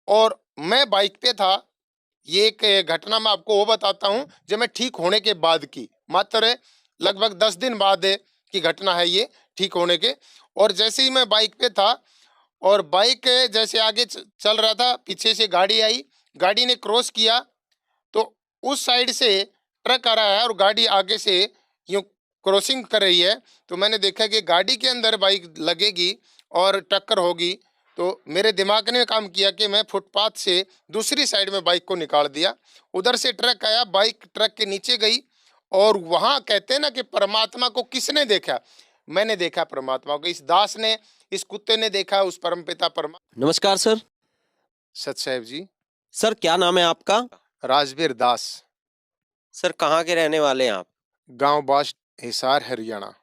और मैं बाइक पे था। ये एक घटना मैं आपको वो बताता हूँ जो मैं ठीक होने के बाद की, मात्र लगभग 10 दिन बाद की घटना है ये, ठीक होने के। और जैसे ही मैं बाइक पे था और बाइक जैसे आगे चल रहा था, पीछे से गाड़ी आई, गाड़ी ने क्रॉस किया, तो उस साइड से ट्रक आ रहा है और गाड़ी आगे से यूं क्रॉसिंग कर रही है। तो मैंने देखा कि गाड़ी के अंदर बाइक लगेगी और टक्कर होगी। तो मेरे दिमाग ने काम किया कि मैं फुटपाथ से दूसरी साइड में बाइक को निकाल दिया। उधर से ट्रक आया, बाइक ट्रक के नीचे गई और वहां कहते हैं ना कि परमात्मा को किसने देखा? मैंने देखा परमात्मा को। इस दास ने, इस कुत्ते ने देखा उस परमपिता परमा। नमस्कार सर। सत साहेब जी। सर क्या नाम है आपका? राजवीर दास। सर कहाँ के रहने वाले हैं आप? गांव बास, हिसार, हरियाणा।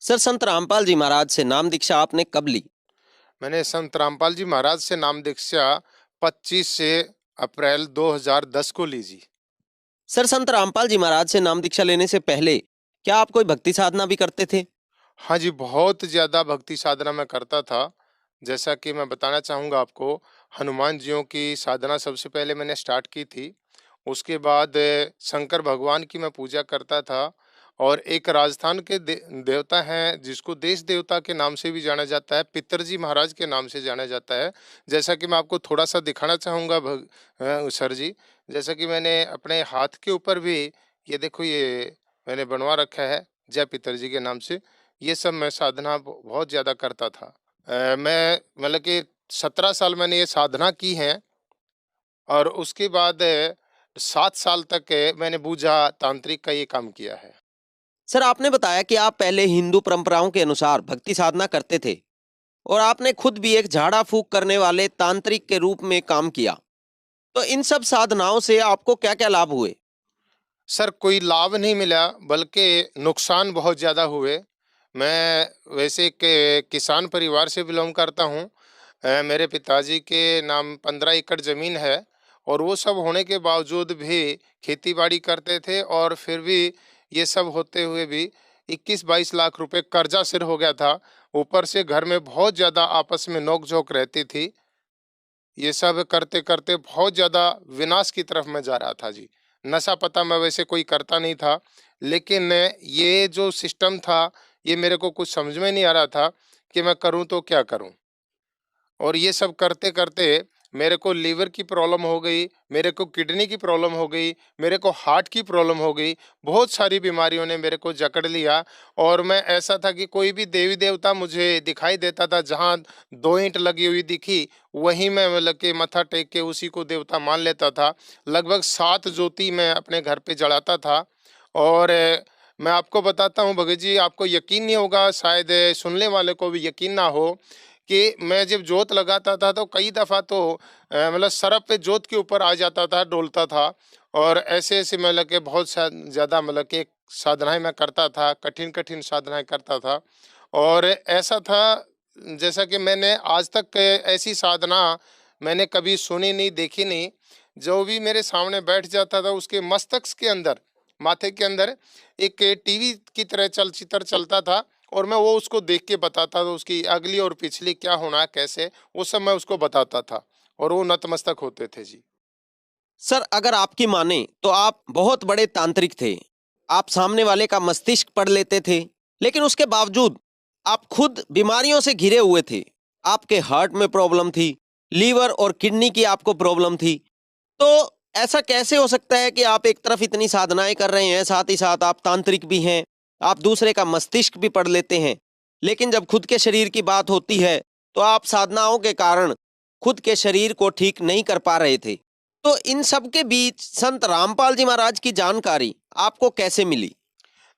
सर संत रामपाल जी महाराज से नाम दीक्षा आपने कब ली? मैंने संत रामपाल जी महाराज से नाम दीक्षा 25 से अप्रैल 2010 को ली जी। सर संत रामपाल जी महाराज से नाम दीक्षा लेने से पहले क्या आप कोई भक्ति साधना भी करते थे? हाँ जी, बहुत ज़्यादा भक्ति साधना मैं करता था। जैसा कि मैं बताना चाहूँगा आपको, हनुमान जियों की साधना सबसे पहले मैंने स्टार्ट की थी। उसके बाद शंकर भगवान की मैं पूजा करता था और एक राजस्थान के देवता हैं जिसको देश देवता के नाम से भी जाना जाता है, पितरजी महाराज के नाम से जाना जाता है। जैसा कि मैं आपको थोड़ा-सा दिखाना चाहूँगा सर जी, जैसा कि मैंने अपने हाथ के ऊपर भी ये देखो, ये मैंने बनवा रखा है जय पितरजी के नाम से। ये सब मैं साधना बहुत ज़्यादा करता था। मैं मतलब कि 17 साल मैंने ये साधना की है और उसके बाद 7 साल तक मैंने पूजा तांत्रिक का ये काम किया है। सर आपने बताया कि आप पहले हिंदू परंपराओं के अनुसार भक्ति साधना करते थे और आपने खुद भी एक झाड़ा फूक करने वाले तांत्रिक के रूप में काम किया। तो इन सब साधनाओं से आपको क्या क्या लाभ हुए? सर कोई लाभ नहीं मिला, बल्कि नुकसान बहुत ज़्यादा हुए। मैं वैसे एक किसान परिवार से बिलॉन्ग करता हूँ। मेरे पिताजी के नाम 15 एकड़ ज़मीन है और वो सब होने के बावजूद भी खेती-बाड़ी करते थे और फिर भी ये सब होते हुए भी 21-22 लाख रुपए कर्जा सिर हो गया था। ऊपर से घर में बहुत ज़्यादा आपस में नोक-झोंक रहती थी। ये सब करते-करते बहुत ज़्यादा विनाश की तरफ मैं जा रहा था जी। नशा-पता मैं वैसे कोई करता नहीं था, लेकिन ये जो सिस्टम था, ये मेरे को कुछ समझ में नहीं आ रहा था कि मैं करूँ तो क्या करूँ? और ये सब करते-करते मेरे को लीवर की प्रॉब्लम हो गई, मेरे को किडनी की प्रॉब्लम हो गई, मेरे को हार्ट की प्रॉब्लम हो गई। बहुत सारी बीमारियों ने मेरे को जकड़ लिया और मैं ऐसा था कि कोई भी देवी-देवता मुझे दिखाई देता था, जहाँ 2 ईंट लगी हुई दिखी, वहीं मैं मतलब कि मत्था टेक के उसी को देवता मान लेता था। लगभग 7 ज्योति मैं अपने घर पे जलाता था और मैं आपको बताता हूँ भगत जी, आपको यकीन नहीं होगा, शायद सुनने वाले को भी यकीन ना हो कि मैं जब जोत लगाता था तो कई दफ़ा तो मतलब सरप पे जोत के ऊपर आ जाता था, डोलता था और ऐसे-ऐसे मतलब कि बहुत ज़्यादा मतलब कि साधनाएँ मैं करता था, कठिन-कठिन साधनाएँ करता था। और ऐसा था जैसा कि मैंने आज तक ऐसी साधना मैंने कभी सुनी नहीं, देखी नहीं। जो भी मेरे सामने बैठ जाता था उसके मस्तिष्क के अंदर, माथे के अंदर एक टीवी की तरह चलचित्र चलता था और मैं वो उसको देख के बताता था, उसकी अगली और पिछली क्या होना है, कैसे, वो सब मैं उसको बताता था और वो नतमस्तक होते थे जी। सर अगर आपकी माने तो आप बहुत बड़े तांत्रिक थे। आप सामने वाले का मस्तिष्क पढ़ लेते थे, लेकिन उसके बावजूद आप खुद बीमारियों से घिरे हुए थे। आपके हार्ट में प्रॉब्लम थी, लीवर और किडनी की आपको प्रॉब्लम थी। तो ऐसा कैसे हो सकता है कि आप एक तरफ इतनी साधनाएं कर रहे हैं, साथ ही साथ आप तांत्रिक भी हैं, आप दूसरे का मस्तिष्क भी पढ़ लेते हैं, लेकिन जब खुद के शरीर की बात होती है तो आप साधनाओं के कारण खुद के शरीर को ठीक नहीं कर पा रहे थे। तो इन सब के बीच संत रामपाल जी महाराज की जानकारी आपको कैसे मिली?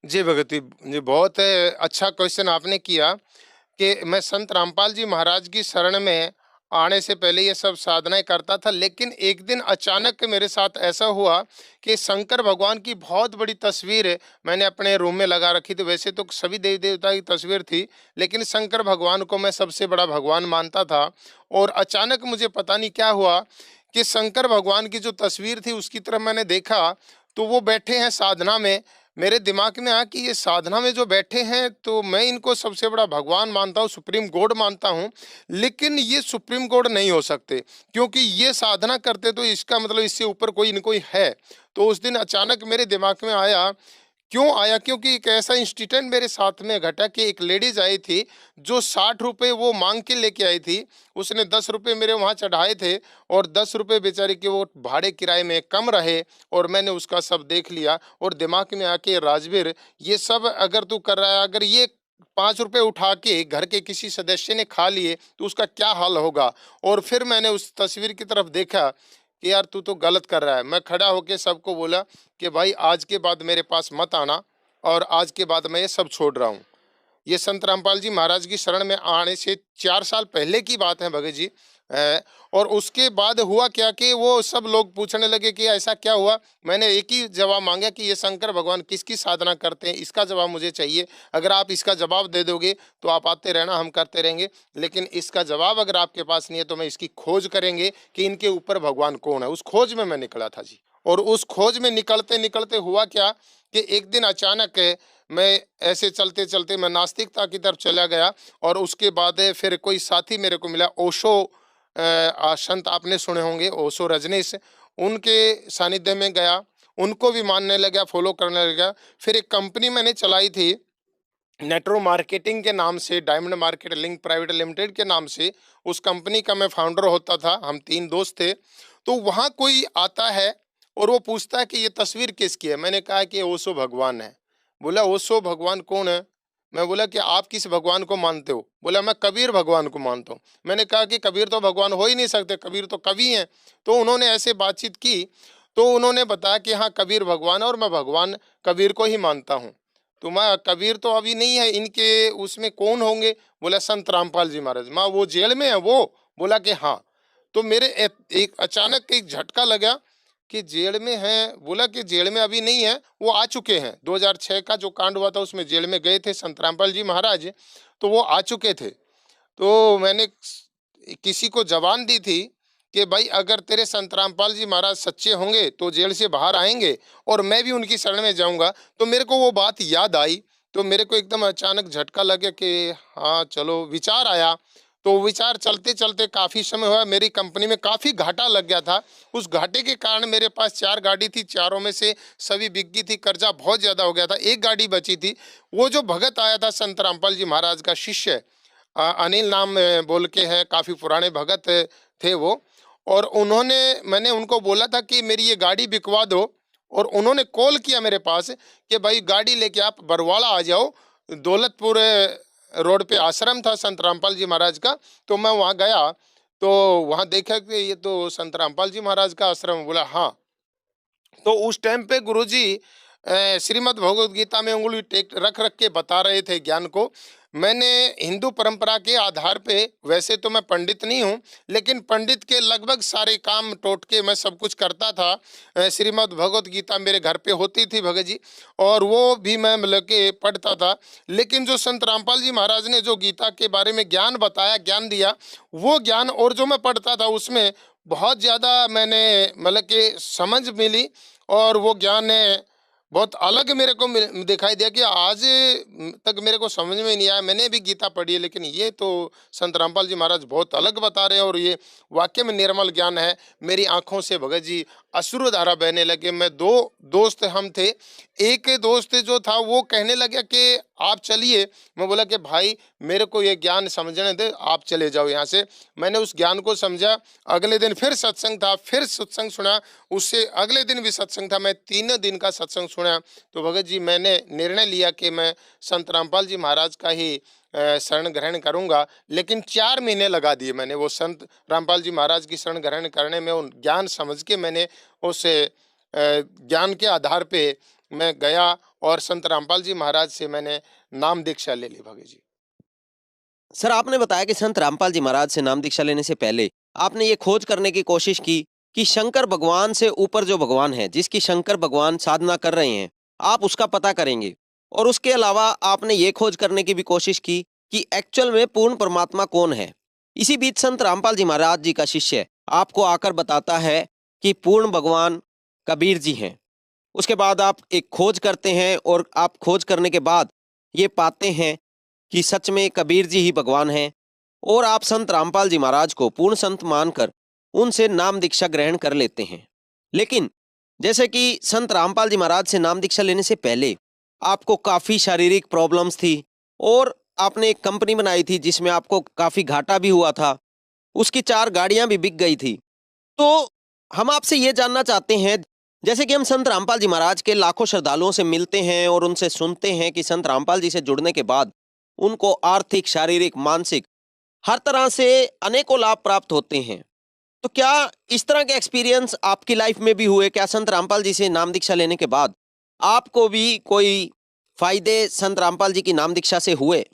जी भगत जी, बहुत अच्छा क्वेश्चन आपने किया कि मैं संत रामपाल जी महाराज की शरण में आने से पहले ये सब साधनाएँ करता था, लेकिन एक दिन अचानक मेरे साथ ऐसा हुआ कि शंकर भगवान की बहुत बड़ी तस्वीर मैंने अपने रूम में लगा रखी थी। वैसे तो सभी देवी-देवता की तस्वीर थी, लेकिन शंकर भगवान को मैं सबसे बड़ा भगवान मानता था और अचानक मुझे पता नहीं क्या हुआ कि शंकर भगवान की जो तस्वीर थी उसकी तरफ मैंने देखा, तो वो बैठे हैं साधना में। मेरे दिमाग में आया कि ये साधना में जो बैठे हैं तो मैं इनको सबसे बड़ा भगवान मानता हूँ, सुप्रीम गॉड मानता हूँ, लेकिन ये सुप्रीम गॉड नहीं हो सकते, क्योंकि ये साधना करते तो इसका मतलब इससे ऊपर कोई न कोई है। तो उस दिन अचानक मेरे दिमाग में आया, क्यों आया, क्योंकि एक ऐसा इंसिडेंट मेरे साथ में घटा कि एक लेडीज आई थी जो 60 रुपये वो मांग के लेके आई थी। उसने 10 रुपये मेरे वहाँ चढ़ाए थे और 10 रुपये बेचारी के वो भाड़े किराए में कम रहे, और मैंने उसका सब देख लिया और दिमाग में आके, राजवीर ये सब अगर तू कर रहा है, अगर ये 5 रुपये उठा के घर के किसी सदस्य ने खा लिए तो उसका क्या हाल होगा। और फिर मैंने उस तस्वीर की तरफ देखा कि यार तू तो गलत कर रहा है। मैं खड़ा होके सबको बोला कि भाई आज के बाद मेरे पास मत आना, और आज के बाद मैं ये सब छोड़ रहा हूँ। ये संत रामपाल जी महाराज की शरण में आने से 4 साल पहले की बात है भगत जी। और उसके बाद हुआ क्या कि वो सब लोग पूछने लगे कि ऐसा क्या हुआ। मैंने एक ही जवाब मांगा कि ये शंकर भगवान किसकी साधना करते हैं, इसका जवाब मुझे चाहिए। अगर आप इसका जवाब दे दोगे तो आप आते रहना, हम करते रहेंगे, लेकिन इसका जवाब अगर आपके पास नहीं है तो मैं इसकी खोज करेंगे कि इनके ऊपर भगवान कौन है। उस खोज में मैं निकला था जी। और उस खोज में निकलते निकलते हुआ क्या कि एक दिन अचानक मैं ऐसे चलते चलते मैं नास्तिकता की तरफ चला गया, और उसके बाद फिर कोई साथी मेरे को मिला, ओशो संत आपने सुने होंगे, ओशो रजनीश, उनके सानिध्य में गया, उनको भी मानने लगा, फॉलो करने लगा। फिर एक कंपनी मैंने चलाई थी नेटवर्क मार्केटिंग के नाम से, diamond market link private limited के नाम से। उस कंपनी का मैं फाउंडर होता था, हम 3 दोस्त थे। तो वहाँ कोई आता है और वो पूछता है कि ये तस्वीर किसकी है। मैंने कहा कि ओशो भगवान है। बोला ओशो भगवान कौन है। मैं बोला कि आप किस भगवान को मानते हो। बोला मैं कबीर भगवान को मानता हूँ। मैंने कहा कि कबीर तो भगवान हो ही नहीं सकते, कबीर तो कवि हैं। तो उन्होंने ऐसे बातचीत की, तो उन्होंने बताया कि हाँ कबीर भगवान है और मैं भगवान कबीर को ही मानता हूँ। तो मैं, कबीर तो अभी नहीं है, इनके उसमें कौन होंगे। बोला संत रामपाल जी महाराज। माँ वो जेल में है वो। बोला कि हाँ। तो मेरे एक अचानक एक झटका लगा कि जेल में हैं। बोला कि जेल में अभी नहीं है, वो आ चुके हैं। 2006 का जो कांड हुआ था उसमें जेल में गए थे संत रामपाल जी महाराज, तो वो आ चुके थे। तो मैंने किसी को जबान दी थी कि भाई अगर तेरे संत रामपाल जी महाराज सच्चे होंगे तो जेल से बाहर आएंगे और मैं भी उनकी शरण में जाऊंगा। तो मेरे को वो बात याद आई, तो मेरे को एकदम अचानक झटका लगे कि हाँ चलो, विचार आया। तो विचार चलते चलते काफ़ी समय हुआ, मेरी कंपनी में काफ़ी घाटा लग गया था। उस घाटे के कारण मेरे पास 4 गाड़ी थी, चारों में से सभी बिक गई थी, कर्जा बहुत ज़्यादा हो गया था, एक गाड़ी बची थी। वो जो भगत आया था संत रामपाल जी महाराज का शिष्य, अनिल नाम बोल के है, काफ़ी पुराने भगत थे वो। और उन्होंने, मैंने उनको बोला था कि मेरी ये गाड़ी बिकवा दो, और उन्होंने कॉल किया मेरे पास कि भाई गाड़ी लेके आप बरवाला आ जाओ। दौलतपुर रोड पे आश्रम था संत रामपाल जी महाराज का। तो मैं वहाँ गया, तो वहाँ देखा कि ये तो संत रामपाल जी महाराज का आश्रम है। बोला हाँ। तो उस टाइम पे गुरुजी श्रीमद् भगवद गीता में उंगली टेक रख रख के बता रहे थे ज्ञान को। मैंने हिंदू परंपरा के आधार पे, वैसे तो मैं पंडित नहीं हूँ, लेकिन पंडित के लगभग सारे काम टोटके मैं सब कुछ करता था। श्रीमद् भगवद गीता मेरे घर पे होती थी भगत जी, और वो भी मैं मतलब के पढ़ता था। लेकिन जो संत रामपाल जी महाराज ने जो गीता के बारे में ज्ञान बताया, ज्ञान दिया, वो ज्ञान और जो मैं पढ़ता था उसमें बहुत ज़्यादा मैंने मतलब के समझ मिली, और वो ज्ञान बहुत अलग मेरे को दिखाई दिया कि आज तक मेरे को समझ में नहीं आया। मैंने भी गीता पढ़ी है, लेकिन ये तो संत रामपाल जी महाराज बहुत अलग बता रहे हैं, और ये वाकई में निर्मल ज्ञान है। मेरी आंखों से भगत जी अश्रुधारा बहने लगे। मैं 2 दोस्त हम थे, एक दोस्त जो था वो कहने लगा कि आप चलिए। मैं बोला कि भाई मेरे को ये ज्ञान समझने दे, आप चले जाओ यहाँ से। मैंने उस ज्ञान को समझा। अगले दिन फिर सत्संग था, फिर सत्संग सुना, उससे अगले दिन भी सत्संग था। मैं 3 दिन का सत्संग सुना। तो भगत जी मैंने निर्णय लिया कि मैं संत रामपाल जी महाराज का ही शरण ग्रहण करूंगा। लेकिन 4 महीने लगा दिए मैंने वो संत रामपाल जी महाराज की शरण ग्रहण करने में। उन ज्ञान समझ के मैंने उस ज्ञान के आधार पे मैं गया, और संत रामपाल जी महाराज से मैंने नाम दीक्षा ले ली भगत जी। सर, आपने बताया कि संत रामपाल जी महाराज से नाम दीक्षा लेने से पहले आपने ये खोज करने की कोशिश की कि शंकर भगवान से ऊपर जो भगवान है, जिसकी शंकर भगवान साधना कर रहे हैं, आप उसका पता करेंगे। और उसके अलावा आपने ये खोज करने की भी कोशिश की कि एक्चुअल में पूर्ण परमात्मा कौन है। इसी बीच संत रामपाल जी महाराज जी का शिष्य आपको आकर बताता है कि पूर्ण भगवान कबीर जी हैं। उसके बाद आप एक खोज करते हैं और आप खोज करने के बाद ये पाते हैं कि सच में कबीर जी ही भगवान हैं और आप संत रामपाल जी महाराज को पूर्ण संत मानकर उनसे नाम दीक्षा ग्रहण कर लेते हैं। लेकिन जैसे कि संत रामपाल जी महाराज से नाम दीक्षा लेने से पहले आपको काफ़ी शारीरिक प्रॉब्लम्स थी और आपने एक कंपनी बनाई थी जिसमें आपको काफ़ी घाटा भी हुआ था, उसकी 4 गाड़ियां भी बिक गई थी। तो हम आपसे ये जानना चाहते हैं, जैसे कि हम संत रामपाल जी महाराज के लाखों श्रद्धालुओं से मिलते हैं और उनसे सुनते हैं कि संत रामपाल जी से जुड़ने के बाद उनको आर्थिक, शारीरिक, मानसिक हर तरह से अनेकों लाभ प्राप्त होते हैं। तो क्या इस तरह के एक्सपीरियंस आपकी लाइफ में भी हुए? क्या संत रामपाल जी से नाम दीक्षा लेने के बाद आपको भी कोई फायदे संत रामपाल जी की नाम दीक्षा से हुए?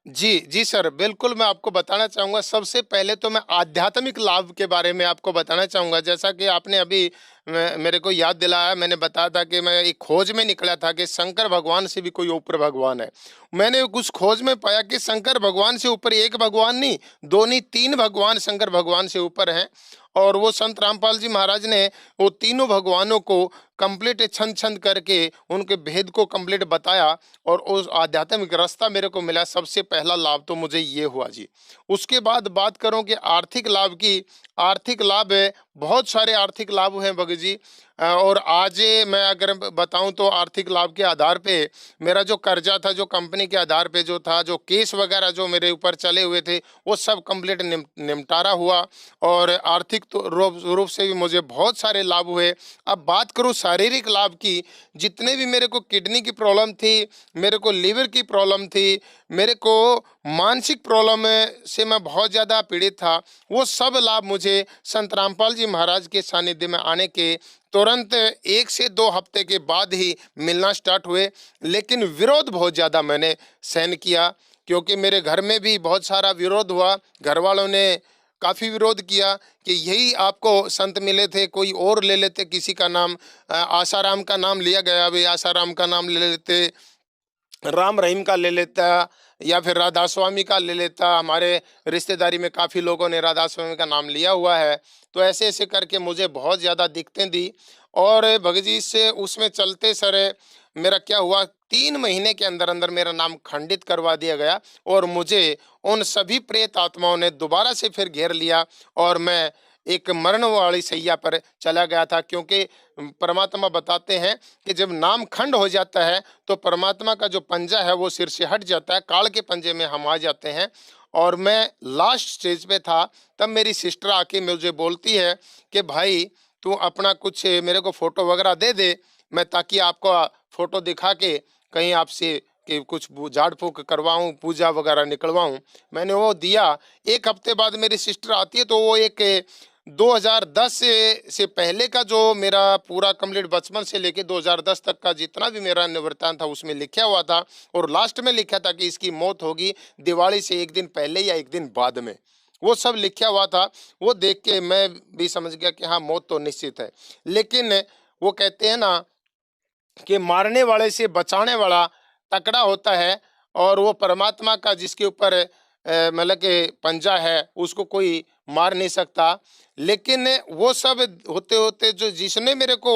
जी, जी सर, बिल्कुल मैं आपको बताना चाहूँगा। सबसे पहले तो मैं आध्यात्मिक लाभ के बारे में आपको बताना चाहूँगा। जैसा कि आपने अभी मेरे को याद दिलाया, मैंने बताया था कि मैं एक खोज में निकला था कि शंकर भगवान से भी कोई ऊपर भगवान है। मैंने उस खोज में पाया कि शंकर भगवान से ऊपर एक भगवान नहीं, 2 नहीं 3 भगवान शंकर भगवान से ऊपर हैं। और वो संत रामपाल जी महाराज ने वो तीनों भगवानों को कंप्लीट छंद-छंद करके उनके भेद को कंप्लीट बताया और उस आध्यात्मिक रास्ता मेरे को मिला। सबसे पहला लाभ तो मुझे ये हुआ जी। उसके बाद बात करूँ कि आर्थिक लाभ की, आर्थिक लाभ है, बहुत सारे आर्थिक लाभ हैं भगत जी। और आज मैं अगर बताऊँ तो आर्थिक लाभ के आधार पे मेरा जो कर्जा था, जो कंपनी के आधार पे जो था, जो केस वगैरह जो मेरे ऊपर चले हुए थे, वो सब कंप्लीट निमटारा हुआ और आर्थिक तो रूप से भी मुझे बहुत सारे लाभ हुए। अब बात करूँ शारीरिक लाभ की, जितने भी मेरे को किडनी की प्रॉब्लम थी, मेरे को लीवर की प्रॉब्लम थी, मेरे को मानसिक प्रॉब्लम से मैं बहुत ज़्यादा पीड़ित था, वो सब लाभ मुझे संत रामपाल जी महाराज के सानिध्य में आने के तुरंत 1 से 2 हफ्ते के बाद ही मिलना स्टार्ट हुए। लेकिन विरोध बहुत ज़्यादा मैंने सहन किया, क्योंकि मेरे घर में भी बहुत सारा विरोध हुआ। घर वालों ने काफ़ी विरोध किया कि यही आपको संत मिले थे, कोई और ले लेते, किसी का नाम आसाराम का नाम लिया गया, भाई आसाराम का नाम ले लेते, राम रहीम का ले लेता या फिर राधा स्वामी का ले लेता। हमारे रिश्तेदारी में काफ़ी लोगों ने राधा स्वामी का नाम लिया हुआ है। तो ऐसे ऐसे करके मुझे बहुत ज़्यादा दिक्कतें दी और भगत जी से उसमें चलते सर मेरा क्या हुआ, 3 महीने के अंदर अंदर मेरा नाम खंडित करवा दिया गया और मुझे उन सभी प्रेत आत्माओं ने दोबारा से फिर घेर लिया और मैं एक मरण वाली सैया पर चला गया था। क्योंकि परमात्मा बताते हैं कि जब नाम खंड हो जाता है तो परमात्मा का जो पंजा है वो सिर से हट जाता है, काल के पंजे में हम आ जाते हैं। और मैं लास्ट स्टेज पे था, तब मेरी सिस्टर आके मुझे बोलती है कि भाई तू अपना कुछ मेरे को फ़ोटो वगैरह दे दे, मैं ताकि आपको फ़ोटो दिखा के कहीं आपसे कि कुछ झाड़ फूँक करवाऊँ, पूजा वगैरह निकलवाऊँ। मैंने वो दिया। 1 हफ्ते बाद मेरी सिस्टर आती है तो वो एक 2010 से पहले का जो मेरा पूरा कंप्लीट बचपन से लेके 2010 तक का जितना भी मेरा निवृत्तांत था उसमें लिखा हुआ था और लास्ट में लिखा था कि इसकी मौत होगी दिवाली से 1 दिन पहले या 1 दिन बाद में। वो सब लिखा हुआ था। वो देख के मैं भी समझ गया कि हाँ, मौत तो निश्चित है। लेकिन वो कहते हैं ना कि मारने वाले से बचाने वाला तकड़ा होता है और वो परमात्मा का जिसके ऊपर मतलब कि पंजा है उसको कोई मार नहीं सकता। लेकिन वो सब होते होते जो जिसने मेरे को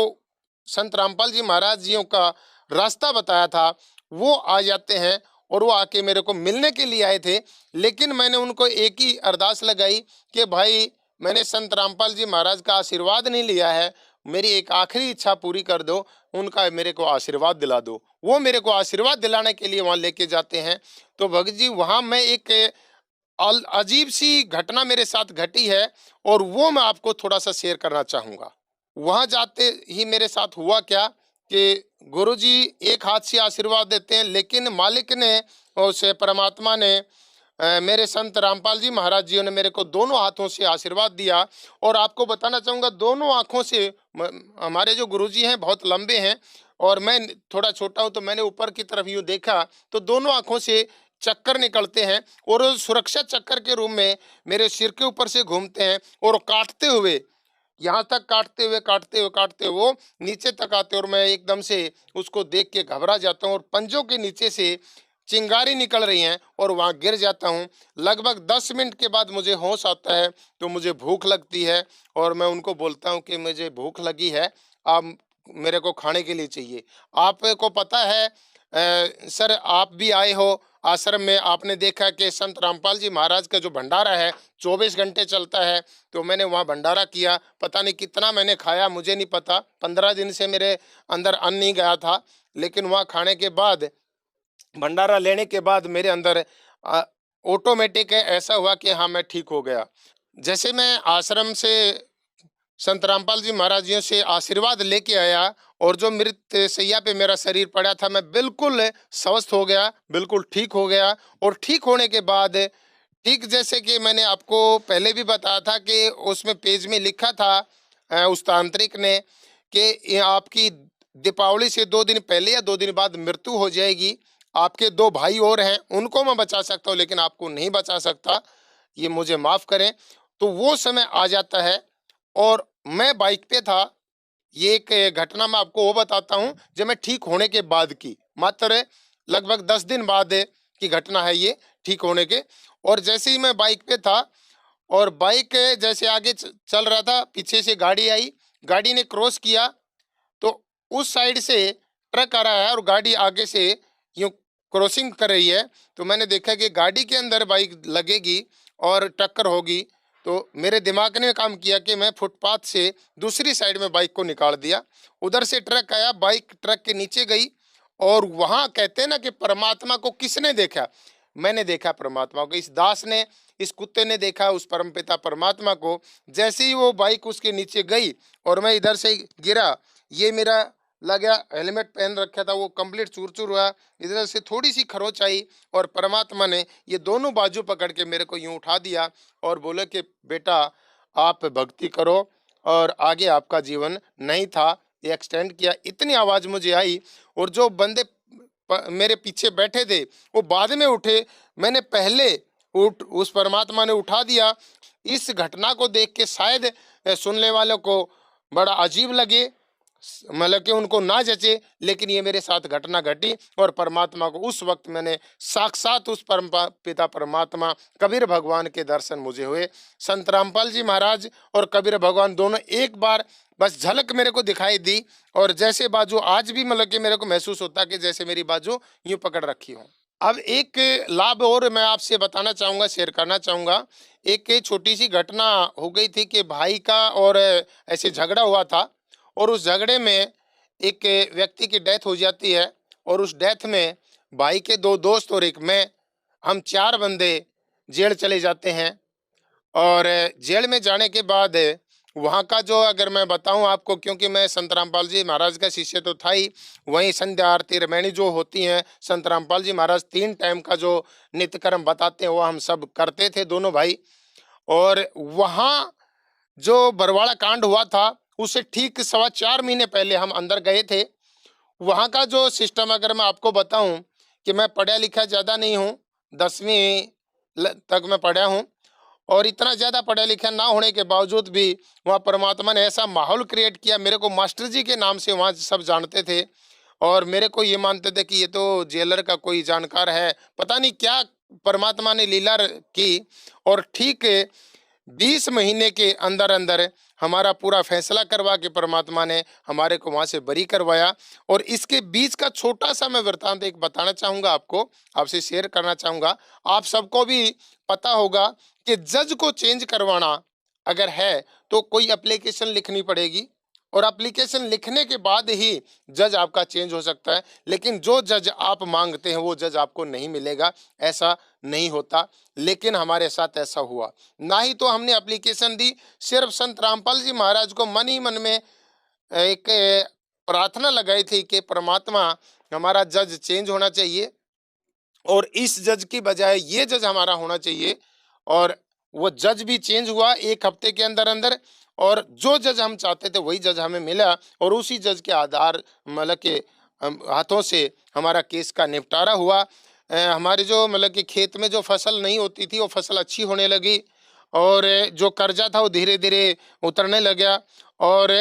संत रामपाल जी महाराज जियों का रास्ता बताया था वो आ जाते हैं और वो आके मेरे को मिलने के लिए आए थे। लेकिन मैंने उनको एक ही अरदास लगाई कि भाई मैंने संत रामपाल जी महाराज का आशीर्वाद नहीं लिया है, मेरी एक आखिरी इच्छा पूरी कर दो, उनका मेरे को आशीर्वाद दिला दो। वो मेरे को आशीर्वाद दिलाने के लिए वहाँ लेके जाते हैं। तो भगत जी वहाँ मैं एक अजीब सी घटना मेरे साथ घटी है और वो मैं आपको थोड़ा सा शेयर करना चाहूँगा। वहाँ जाते ही मेरे साथ हुआ क्या कि गुरुजी एक हाथ से आशीर्वाद देते हैं, लेकिन मालिक ने उस परमात्मा ने मेरे संत रामपाल जी महाराज जी ने मेरे को दोनों हाथों से आशीर्वाद दिया। और आपको बताना चाहूँगा दोनों आँखों से हमारे जो गुरुजी हैं बहुत लंबे हैं और मैं थोड़ा छोटा हूँ, तो मैंने ऊपर की तरफ यूँ देखा तो दोनों आँखों से चक्कर निकलते हैं और वो सुरक्षा चक्कर के रूप में मेरे सिर के ऊपर से घूमते हैं और काटते हुए यहाँ तक काटते हुए वो नीचे तक आते और मैं एकदम से उसको देख के घबरा जाता हूँ और पंजों के नीचे से चिंगारी निकल रही हैं और वहाँ गिर जाता हूँ। लगभग 10 मिनट के बाद मुझे होश आता है तो मुझे भूख लगती है और मैं उनको बोलता हूँ कि मुझे भूख लगी है, आप मेरे को खाने के लिए चाहिए। आपको पता है सर, आप भी आए हो आश्रम में, आपने देखा कि संत रामपाल जी महाराज का जो भंडारा है 24 घंटे चलता है। तो मैंने वहाँ भंडारा किया, पता नहीं कितना मैंने खाया, मुझे नहीं पता। 15 दिन से मेरे अंदर अन्न नहीं गया था, लेकिन वहाँ खाने के बाद, भंडारा लेने के बाद मेरे अंदर ऑटोमेटिक ऐसा हुआ कि हाँ, मैं ठीक हो गया। जैसे मैं आश्रम से संत रामपाल जी महाराज जियों से आशीर्वाद लेके आया और जो मृत शैया पे मेरा शरीर पड़ा था, मैं बिल्कुल स्वस्थ हो गया, बिल्कुल ठीक हो गया। और ठीक होने के बाद, ठीक जैसे कि मैंने आपको पहले भी बताया था कि उसमें पेज में लिखा था उस तांत्रिक ने कि ये आपकी दीपावली से 2 दिन पहले या 2 दिन बाद मृत्यु हो जाएगी। आपके 2 भाई और हैं, उनको मैं बचा सकता हूँ लेकिन आपको नहीं बचा सकता, ये मुझे माफ़ करें। तो वो समय आ जाता है और मैं बाइक पे था। ये एक घटना मैं आपको वो बताता हूँ जो मैं ठीक होने के बाद की, मात्र लगभग 10 दिन बाद की घटना है ये, ठीक होने के। और जैसे ही मैं बाइक पे था और बाइक जैसे आगे चल रहा था, पीछे से गाड़ी आई, गाड़ी ने क्रॉस किया, तो उस साइड से ट्रक आ रहा है और गाड़ी आगे से यूं क्रॉसिंग कर रही है। तो मैंने देखा कि गाड़ी के अंदर बाइक लगेगी और टक्कर होगी। तो मेरे दिमाग ने काम किया कि मैं फुटपाथ से दूसरी साइड में बाइक को निकाल दिया। उधर से ट्रक आया, बाइक ट्रक के नीचे गई और वहां कहते हैं ना कि परमात्मा को किसने देखा? मैंने देखा परमात्मा को। इस दास ने, इस कुत्ते ने देखा उस परमपिता परमात्मा को। जैसे ही वो बाइक उसके नीचे गई और मैं इधर से गिरा, ये मेरा लगा, हेलमेट पहन रखा था, वो कंप्लीट चूर चूर हुआ, इधर से थोड़ी सी खरोच आई और परमात्मा ने ये दोनों बाजू पकड़ के मेरे को यूं उठा दिया और बोले कि बेटा, आप भक्ति करो और आगे आपका जीवन नहीं था। ये एक्सटेंड किया, इतनी आवाज मुझे आई। और जो बंदे मेरे पीछे बैठे थे वो बाद में उठे, मैंने पहले उठ उस परमात्मा ने उठा दिया। इस घटना को देख के शायद सुनने वालों को बड़ा अजीब लगे, मतलब कि उनको ना जचे, लेकिन ये मेरे साथ घटना घटी और परमात्मा को उस वक्त मैंने साक्षात उस परम पिता परमात्मा कबीर भगवान के दर्शन मुझे हुए। संत रामपाल जी महाराज और कबीर भगवान दोनों एक बार बस झलक मेरे को दिखाई दी और जैसे बाजू आज भी मतलब कि मेरे को महसूस होता कि जैसे मेरी बाजू यूं पकड़ रखी हो। अब एक लाभ और मैं आपसे बताना चाहूँगा, शेयर करना चाहूँगा। एक छोटी सी घटना हो गई थी कि भाई का और ऐसे झगड़ा हुआ था और उस झगड़े में एक व्यक्ति की डेथ हो जाती है और उस डेथ में भाई के 2 दोस्त और एक मैं, हम 4 बंदे जेल चले जाते हैं। और जेल में जाने के बाद वहाँ का जो, अगर मैं बताऊँ आपको, क्योंकि मैं संत रामपाल जी महाराज का शिष्य तो था ही, वहीं संध्या आरती रामायणी जो होती हैं, संत रामपाल जी महाराज 3 टाइम का जो नित्य कर्म बताते हैं वो हम सब करते थे दोनों भाई। और वहाँ जो बरवाड़ा कांड हुआ था उससे ठीक 4.25 महीने पहले हम अंदर गए थे। वहाँ का जो सिस्टम अगर मैं आपको बताऊं कि मैं पढ़ा लिखा ज़्यादा नहीं हूँ, 10वीं तक मैं पढ़ा हूँ और इतना ज़्यादा पढ़ा लिखा ना होने के बावजूद भी वहाँ परमात्मा ने ऐसा माहौल क्रिएट किया। मेरे को मास्टर जी के नाम से वहाँ सब जानते थे और मेरे को ये मानते थे कि ये तो जेलर का कोई जानकार है, पता नहीं क्या परमात्मा ने लीला की। और ठीक 20 महीने के अंदर अंदर हमारा पूरा फैसला करवा के परमात्मा ने हमारे को वहाँ से बरी करवाया। और इसके बीच का छोटा सा मैं वृत्तांत एक बताना चाहूँगा, आपको, आपसे शेयर करना चाहूँगा। आप सबको भी पता होगा कि जज को चेंज करवाना अगर है तो कोई एप्लीकेशन लिखनी पड़ेगी और एप्लीकेशन लिखने के बाद ही जज आपका चेंज हो सकता है। लेकिन जो जज आप मांगते हैं वो जज आपको नहीं मिलेगा, ऐसा नहीं होता। लेकिन हमारे साथ ऐसा हुआ। ना ही तो हमने एप्लीकेशन दी, सिर्फ संत रामपाल जी महाराज को मन ही मन में एक प्रार्थना लगाई थी कि परमात्मा, हमारा जज चेंज होना चाहिए और इस जज की बजाय ये जज हमारा होना चाहिए। और वो जज भी चेंज हुआ 1 हफ्ते के अंदर अंदर और जो जज हम चाहते थे वही जज हमें मिला और उसी जज के आधार मतलब के हाथों से हमारा केस का निपटारा हुआ। हमारे जो मतलब कि खेत में जो फसल नहीं होती थी वो फसल अच्छी होने लगी और जो कर्जा था वो धीरे धीरे उतरने लगा। और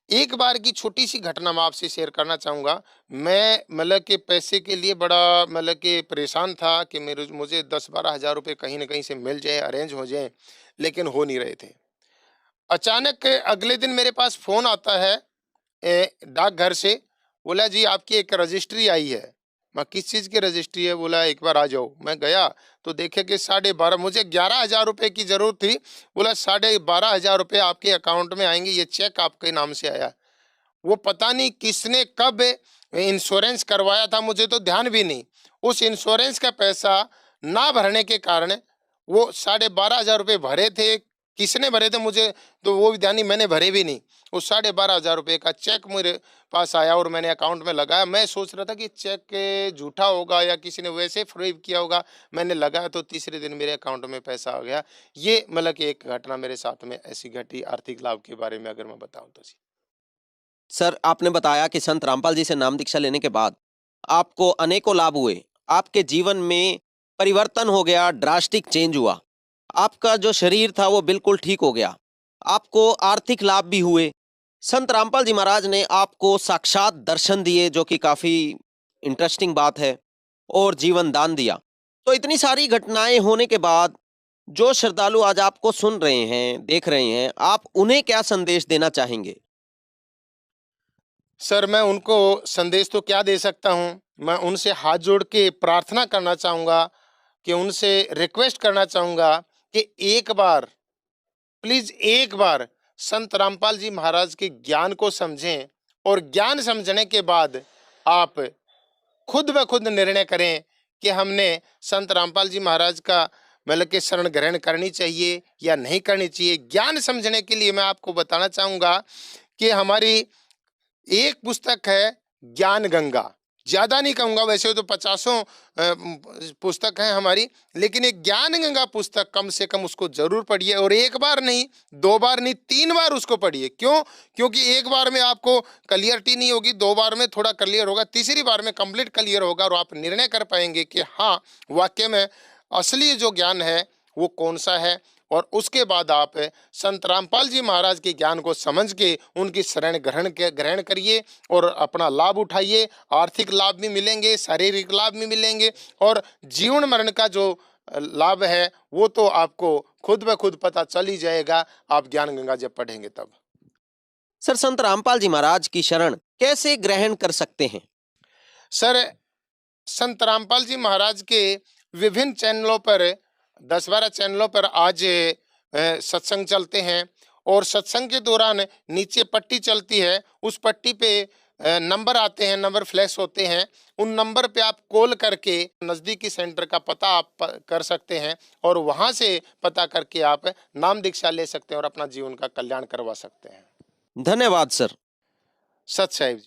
एक बार की छोटी सी घटना मैं आपसे शेयर करना चाहूँगा। मैं मतलब कि पैसे के लिए बड़ा मतलब कि परेशान था कि मुझे 10-12 हज़ार रुपये कहीं न कहीं से मिल जाए, अरेंज हो जाए, लेकिन हो नहीं रहे थे। अचानक अगले दिन मेरे पास फ़ोन आता है डाकघर से, बोला जी आपकी एक रजिस्ट्री आई है। मैं किस चीज़ की रजिस्ट्री है? बोला एक बार आ जाओ। मैं गया तो देखे कि 12.5, मुझे 11,000 रुपए की ज़रूरत थी। बोला 12,500 रुपए आपके अकाउंट में आएँगे, ये चेक आपके नाम से आया। वो पता नहीं किसने कब इंश्योरेंस करवाया था, मुझे तो ध्यान भी नहीं। उस इंश्योरेंस का पैसा ना भरने के कारण वो 12,500 रुपए भरे थे, किसने भरे थे मुझे तो वो भी ध्यान नहीं, मैंने भरे भी नहीं। वो 12,500 रुपए का चेक मेरे पास आया और मैंने अकाउंट में लगाया। मैं सोच रहा था कि चेक झूठा होगा या किसी ने वैसे फ़रेब किया होगा। मैंने लगाया तो तीसरे दिन मेरे अकाउंट में पैसा आ गया। ये मतलब कि एक घटना मेरे साथ में ऐसी घटी आर्थिक लाभ के बारे में अगर मैं बताऊँ तो जी। सर, आपने बताया कि संत रामपाल जी से नाम दीक्षा लेने के बाद आपको अनेकों लाभ हुए। आपके जीवन में परिवर्तन हो गया, ड्रास्टिक चेंज हुआ। आपका जो शरीर था वो बिल्कुल ठीक हो गया। आपको आर्थिक लाभ भी हुए। संत रामपाल जी महाराज ने आपको साक्षात दर्शन दिए, जो कि काफ़ी इंटरेस्टिंग बात है, और जीवन दान दिया। तो इतनी सारी घटनाएँ होने के बाद जो श्रद्धालु आज आपको सुन रहे हैं, देख रहे हैं, आप उन्हें क्या संदेश देना चाहेंगे? सर, मैं उनको संदेश तो क्या दे सकता हूँ, मैं उनसे हाथ जोड़ के प्रार्थना करना चाहूँगा कि उनसे रिक्वेस्ट करना चाहूँगा कि एक बार, प्लीज़ एक बार संत रामपाल जी महाराज के ज्ञान को समझें और ज्ञान समझने के बाद आप खुद ब खुद निर्णय करें कि हमने संत रामपाल जी महाराज का मतलब कि शरण ग्रहण करनी चाहिए या नहीं करनी चाहिए। ज्ञान समझने के लिए मैं आपको बताना चाहूँगा कि हमारी एक पुस्तक है ज्ञान गंगा, ज़्यादा नहीं कहूँगा, वैसे तो पचासों पुस्तक हैं हमारी, लेकिन एक ज्ञान गंगा पुस्तक कम से कम उसको ज़रूर पढ़िए और एक बार नहीं, 2 बार नहीं, 3 बार उसको पढ़िए। क्यों? क्योंकि एक बार में आपको क्लियरिटी नहीं होगी, 2 बार में थोड़ा क्लियर होगा, तीसरी बार में कंप्लीट क्लियर होगा और आप निर्णय कर पाएँगे कि हाँ, वाक़ई में असली जो ज्ञान है वो कौन-सा है। और उसके बाद आप संत रामपाल जी महाराज के ज्ञान को समझ के उनकी शरण ग्रहण करिए और अपना लाभ उठाइए। आर्थिक लाभ भी मिलेंगे, शारीरिक लाभ भी मिलेंगे और जीवन मरण का जो लाभ है वो तो आपको खुद ब खुद पता चल ही जाएगा, आप ज्ञान गंगा जब पढ़ेंगे तब। सर, संत रामपाल जी महाराज की शरण कैसे ग्रहण कर सकते हैं? सर, संत रामपाल जी महाराज के विभिन्न चैनलों पर 10-12 चैनलों पर आज सत्संग चलते हैं और सत्संग के दौरान नीचे पट्टी चलती है, उस पट्टी पे नंबर आते हैं, नंबर फ्लैश होते हैं। उन नंबर पे आप कॉल करके नज़दीकी सेंटर का पता आप कर सकते हैं और वहाँ से पता करके आप नाम दीक्षा ले सकते हैं और अपना जीवन का कल्याण करवा सकते हैं। धन्यवाद सर। सत साहिब जी।